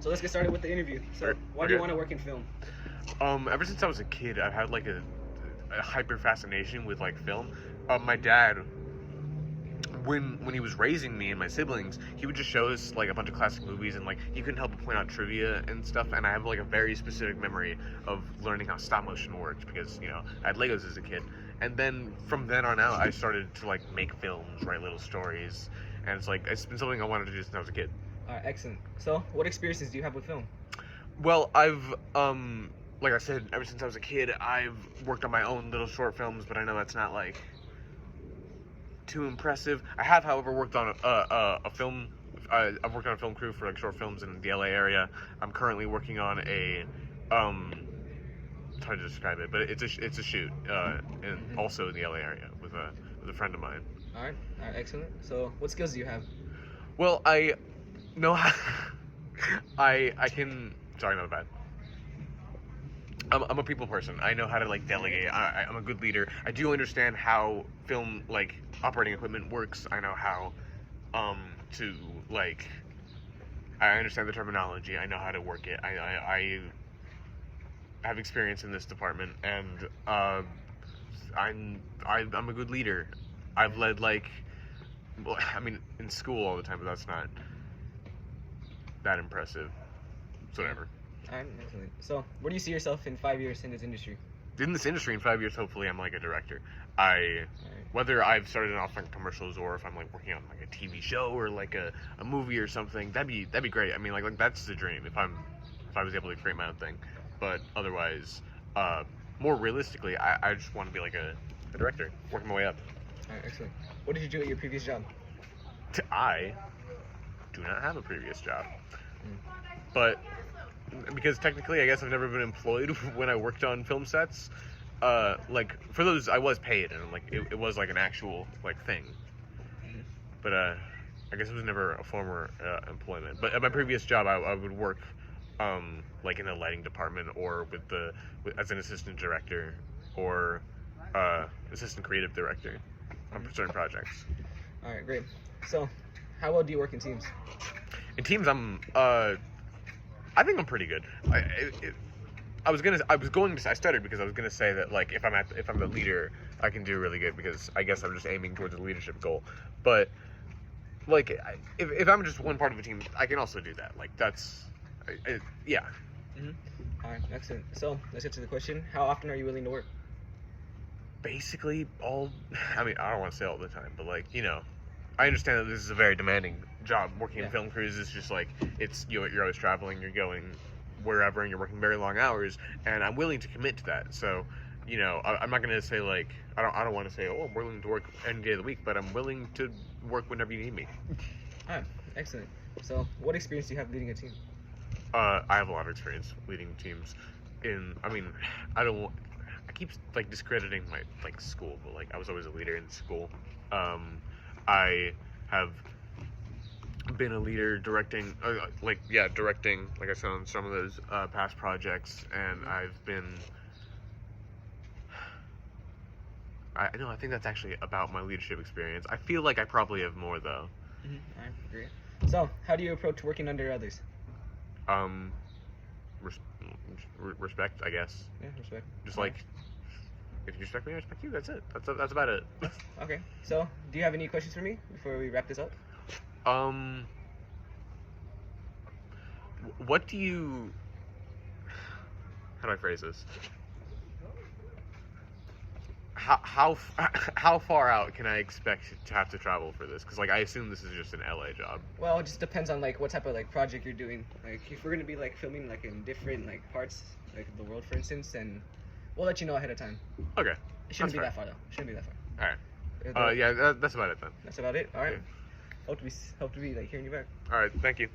So let's get started with the interview. So why do you want to work in film? Ever since I was a kid, I've had like a hyper fascination with like film. My dad, when he was raising me and my siblings, he would just show us like a bunch of classic movies, and like he couldn't help but point out trivia and stuff. And I have like a very specific memory of learning how stop motion worked because I had Legos as a kid. And then from then on out, I started to like make films, write little stories, and it's been something I wanted to do since I was a kid. Excellent. So what experiences do you have with film? Well, I've like I said, ever since I was a kid, I've worked on my own little short films, but I know that's not like too impressive. I have, however, worked on a film. I've worked on a film crew for like short films in the LA area. I'm currently working on a it's hard to describe it, but it's a shoot and also in the LA area with a friend of mine. All right, excellent. So what skills do you have? Well, I know how I can. Sorry, not bad. I'm a people person. I know how to like delegate. I'm a good leader. I do understand how film like operating equipment works. I know how to like. I understand the terminology. I know how to work it. I have experience in this department, and I'm a good leader. I've led like, well, I mean, in school all the time, but that's not that impressive. So whatever. Alright, excellent. So, where do you see yourself in 5 years in this industry? In this industry, in 5 years, hopefully, I'm like a director. Whether I've started off like commercials or if I'm like working on like a TV show or like a movie or something, that'd be great. I mean, like that's the dream. If I was able to create my own thing, but otherwise, more realistically, I just want to be like a director, working my way up. Alright, excellent. What did you do at your previous job? I do not have a previous job, but because technically I guess I've never been employed when I worked on film sets. Like for those I was paid, and like it was like an actual like thing. But I guess it was never a former employment. But at my previous job I would work like in the lighting department or as an assistant director or assistant creative director on certain projects. Alright, great. So how well do you work in teams? In teams I think I'm pretty good. I stuttered because I was gonna say that like if I'm the leader, I can do really good because I guess I'm just aiming towards a leadership goal. But like if I'm just one part of a team, I can also do that. Like that's yeah. All right, excellent. So let's get to the question: how often are you willing to work? Basically I mean, I don't want to say all the time, but like I understand that this is a very demanding job. Working in film crews is just like you're always traveling, you're going wherever, and you're working very long hours, and I'm willing to commit to that. So, I'm not gonna say like I don't want to say I'm willing to work any day of the week, but I'm willing to work whenever you need me. All right, excellent. So, what experience do you have leading a team? I have a lot of experience leading teams. I keep like discrediting my like school, but like I was always a leader in school. I have been a leader directing, like I said, on some of those past projects, and I've been. I think that's actually about my leadership experience. I feel like I probably have more though. All right, great. So, how do you approach working under others? Respect, I guess. Yeah, respect. Just like. If you respect me, I respect you. That's it. That's about it. Okay. So, do you have any questions for me before we wrap this up? What do you? How do I phrase this? How far out can I expect to have to travel for this? Because like I assume this is just an LA job. Well, it just depends on like what type of like project you're doing. Like if we're gonna be like filming like in different like parts like of the world, for instance, then we'll let you know ahead of time. Okay. It shouldn't be that far though. It shouldn't be that far. All right. Yeah, that's about it then. That's about it. All right. Yeah. Hope to be like hearing you back. All right. Thank you.